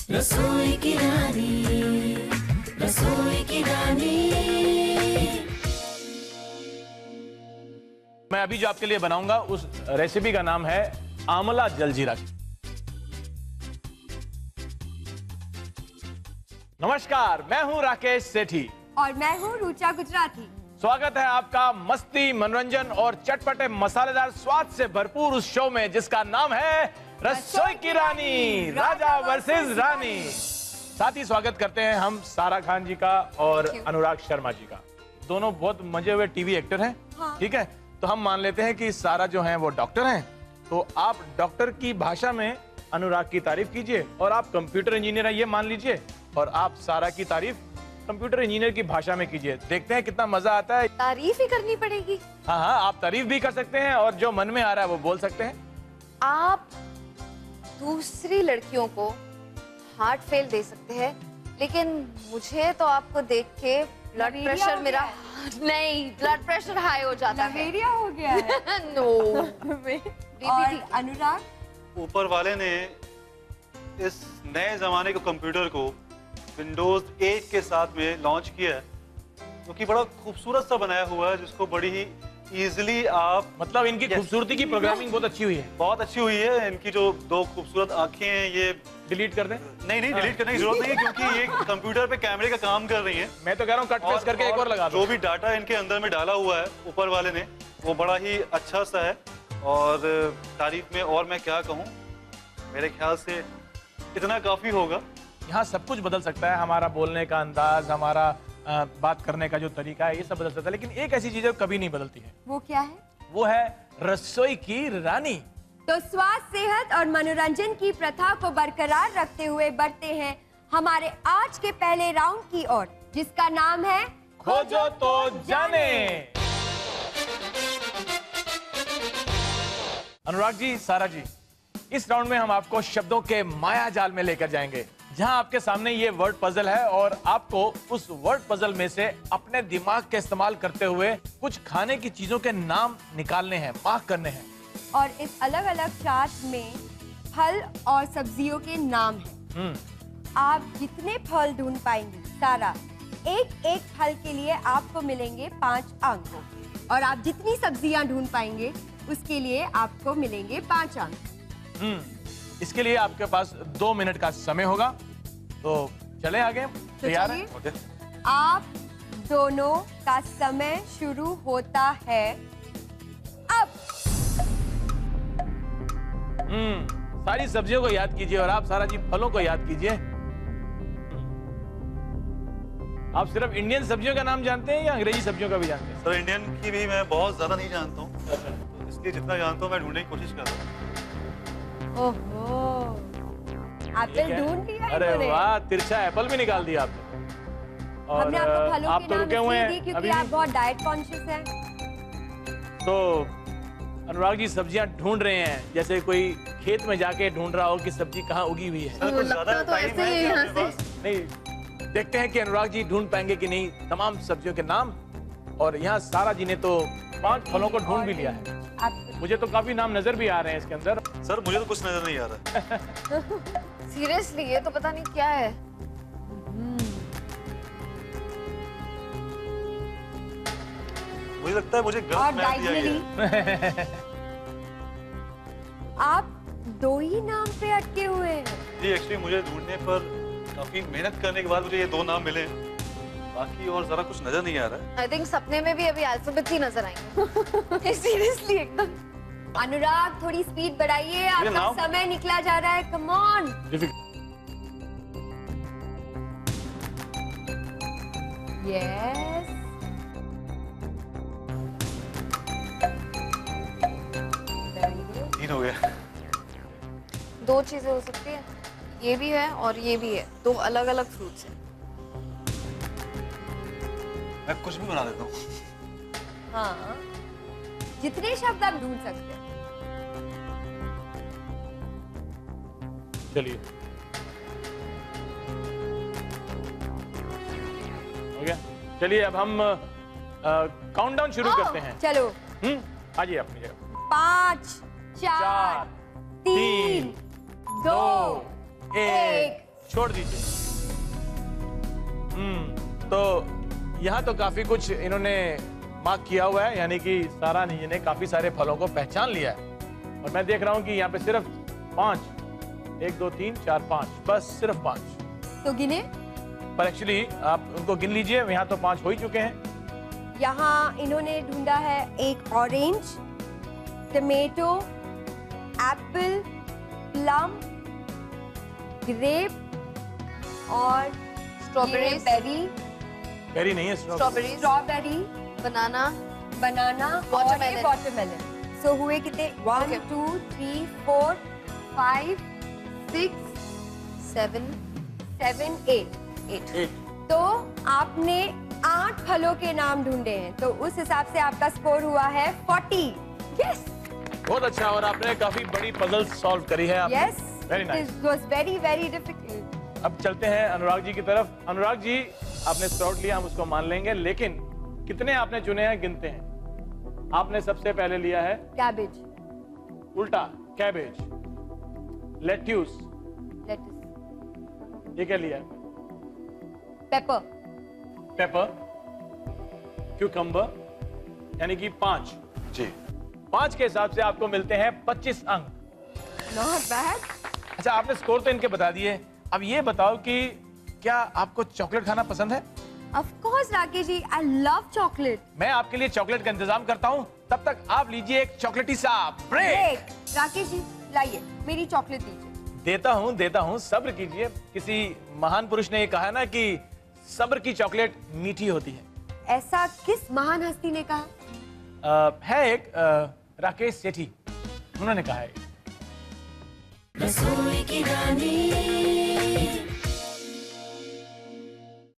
रसोई की रानी, रसोई की रानी। मैं अभी जो आपके लिए बनाऊंगा उस रेसिपी का नाम है आंवला जलजीरा। नमस्कार, मैं हूं राकेश सेठी और मैं हूँ रुचा गुजराती। स्वागत है आपका मस्ती, मनोरंजन और चटपटे मसालेदार स्वाद से भरपूर उस शो में जिसका नाम है रसोई की रानी, राजा वर्सेस रानी। साथ ही स्वागत करते हैं हम सारा खान जी का और अनुराग शर्मा जी का। दोनों बहुत मजे हुए टीवी एक्टर हैं। हाँ। ठीक है, तो हम मान लेते हैं कि सारा जो है वो डॉक्टर हैं, तो आप डॉक्टर की भाषा में अनुराग की तारीफ कीजिए और आप कंप्यूटर इंजीनियर हैं ये मान लीजिए, और आप सारा की तारीफ कंप्यूटर इंजीनियर की भाषा में कीजिए। देखते हैं कितना मजा आता है। तारीफ ही करनी पड़ेगी। हाँ हाँ, आप तारीफ भी कर सकते हैं और जो मन में आ रहा है वो बोल सकते हैं। आप दूसरी लड़कियों को हार्ट फेल दे सकते हैं, लेकिन मुझे तो आपको देख के ब्लड प्रेशर मेरा नहीं, ब्लड प्रेशर हाई हो जाता है। लवेरिया हो गया है। नो। और अनुराग, ऊपर वाले ने इस नए जमाने के कंप्यूटर को विंडोज 8 के साथ में लॉन्च किया है, जो कि बड़ा खूबसूरत सा बनाया हुआ है, जिसको बड़ी ही इजीली आप मतलब इनकी खूबसूरती की प्रोग्रामिंग बहुत अच्छी हुई है। बहुत अच्छी हुई है। इनकी जो दो खूबसूरत आंखें हैं ये डिलीट कर दें? नहीं डिलीट करने की जरूरत नहीं है, क्योंकि ये कंप्यूटर पे कैमरे का काम कर रही हैं। मैं तो कह रहा हूँ कट पेस्ट करके एक और लगा दो। जो भी डाटा इनके अंदर में डाला हुआ है ऊपर वाले ने, वो बड़ा ही अच्छा सा है। और तारीफ में और मैं क्या कहूँ, मेरे ख्याल से इतना काफी होगा। यहाँ सब कुछ बदल सकता है, हमारा बोलने का अंदाज, हमारा बात करने का जो तरीका है, ये सब बदल सकता है, लेकिन एक ऐसी चीज कभी नहीं बदलती है। वो क्या है? वो है रसोई की रानी। तो स्वाद, सेहत और मनोरंजन की प्रथा को बरकरार रखते हुए बढ़ते हैं हमारे आज के पहले राउंड की ओर, जिसका नाम है खोजो तो जाने। अनुराग जी, सारा जी, इस राउंड में हम आपको शब्दों के माया जाल में लेकर जाएंगे, जहां आपके सामने ये वर्ड पजल है और आपको उस वर्ड पजल में से अपने दिमाग के इस्तेमाल करते हुए कुछ खाने की चीजों के नाम निकालने हैं, मार्क करने हैं। और इस अलग अलग चार्ट में फल और सब्जियों के नाम हैं। आप जितने फल ढूंढ पाएंगे सारा, एक एक फल के लिए आपको मिलेंगे 5 अंक, और आप जितनी सब्जियां ढूंढ पाएंगे उसके लिए आपको मिलेंगे 5 अंक। इसके लिए आपके पास 2 मिनट का समय होगा, तो चले आगे। तैयार है? आप दोनों का समय शुरू होता है अब। सारी सब्जियों को याद कीजिए और आप सारा जी फलों को याद कीजिए। आप सिर्फ इंडियन सब्जियों का नाम जानते हैं या अंग्रेजी सब्जियों का भी जानते हैं? सर, इंडियन की भी मैं बहुत ज्यादा नहीं जानता हूँ, तो इसलिए जितना जानता हूँ मैं ढूंढने की कोशिश कर रहा हूँ। ओहो, एप्पल ढूंढ लिया। अरे वाह, तिरछा एप्पल भी निकाल दिया आपने। और हमने आपको फलों आप के तो नाम रुके हुए इसलिए हैं दिए क्योंकि अभी। आप बहुत डाइट कॉन्शियस हैं। तो अनुराग जी सब्जियां ढूंढ रहे हैं, जैसे कोई खेत में जाके ढूंढ रहा हो कि सब्जी कहाँ उगी हुई है। सर, कुछ ज्यादा तो टाइम ऐसे है ही क्या यहाँ आपके से। पास? नहीं, देखते हैं कि अनुराग जी ढूंढ पाएंगे कि नहीं तमाम सब्जियों के नाम। और यहाँ सारा जी ने तो 5 फलों को ढूंढ भी लिया है। मुझे तो काफी नाम नजर भी आ रहे हैं इसके अंदर। सर, मुझे तो कुछ नजर नहीं आ रहा। सीरियसली ये तो पता नहीं क्या है। मुझे लगता है मुझे और गलत मैप दिया गया डायगनली है। आप 2 ही नाम पे अटके हुए हैं। जी, एक्चुअली मुझे ढूंढने पर काफी मेहनत करने के बाद मुझे ये 2 नाम मिले, बाकी और जरा कुछ नजर नहीं आ रहा है। आई थिंक सपने में भी अभी अल्फाबेट्स ही नजर आएंगे। सीरियसली एकदम। अनुराग, थोड़ी स्पीड बढ़ाइए, आपका नाम? समय निकला जा रहा है। Come on. यस, 3 हो गया। 2 चीजें हो सकती है, ये भी है और ये भी है, 2 अलग अलग फ्रूट्स हैं। मैं कुछ भी बना देता हूँ। हाँ, जितने शब्द आप ढूंढ सकते हैं। चलिए, हो गया। चलिए अब हम काउंटडाउन शुरू करते हैं। चलो, आ जाइए अपनी जगह। 5, 4, 3, 2, 1, छोड़ दीजिए। तो यहाँ तो काफी कुछ इन्होंने मार्क किया हुआ है, यानी कि सारा जी ने काफी सारे फलों को पहचान लिया है। और मैं देख रहा हूँ कि यहाँ पे सिर्फ 5, 1 2 3 4 5, बस सिर्फ 5। तो गिने। पर एक्चुअली आप उनको गिन लीजिए, यहाँ तो 5 हो ही चुके हैं। यहाँ इन्होंने ढूंढा है एक orange, tomato, apple, plum, grape और Strawberries. बेरी, बेरी नहीं है, स्ट्रॉबेरी, स्ट्रॉबेरी, बनाना, बनाना और Watermelon. वाटरमेलन। सो हुए कितने? 1 Okay. 2 3 4 5 6 7, 7 8। 8। तो आपने 8 फलों के नाम ढूंढे हैं, तो उस हिसाब से आपका स्कोर हुआ है 40। यस बहुत अच्छा, और आपने काफी बड़ी पजल सॉल्व करी है आपने। Yes, very nice. It was very very difficult. अब चलते हैं अनुराग जी की तरफ। अनुराग जी, आपने स्प्राउट लिया, हम उसको मान लेंगे, लेकिन कितने आपने चुने हैं गिनते हैं। आपने सबसे पहले लिया है कैबेज, उल्टा कैबेज, लेट्यूस, लेट्स, ये क्या लिया है, पेपर, पेपर, क्यूकम्बर, यानी कि 5। जी 5 के हिसाब से आपको मिलते हैं 25 अंक। Not bad. अच्छा, आपने स्कोर तो इनके बता दिए, अब ये बताओ कि क्या आपको चॉकलेट खाना पसंद है? Of course Rakesh ji, I love chocolate. मैं आपके लिए चॉकलेट का इंतजाम करता हूँ, तब तक आप लीजिए एक चॉकलेटी सा ब्रेक। राकेश जी लाइए, मेरी चॉकलेट दीजिए। देता हूँ, सब्र कीजिए। किसी महान पुरुष ने ये कहा ना कि सब्र की चॉकलेट मीठी होती है। ऐसा किस महान हस्ती ने कहा? है एक राकेश सेठी, उन्होंने कहा है। रसोई की रानी।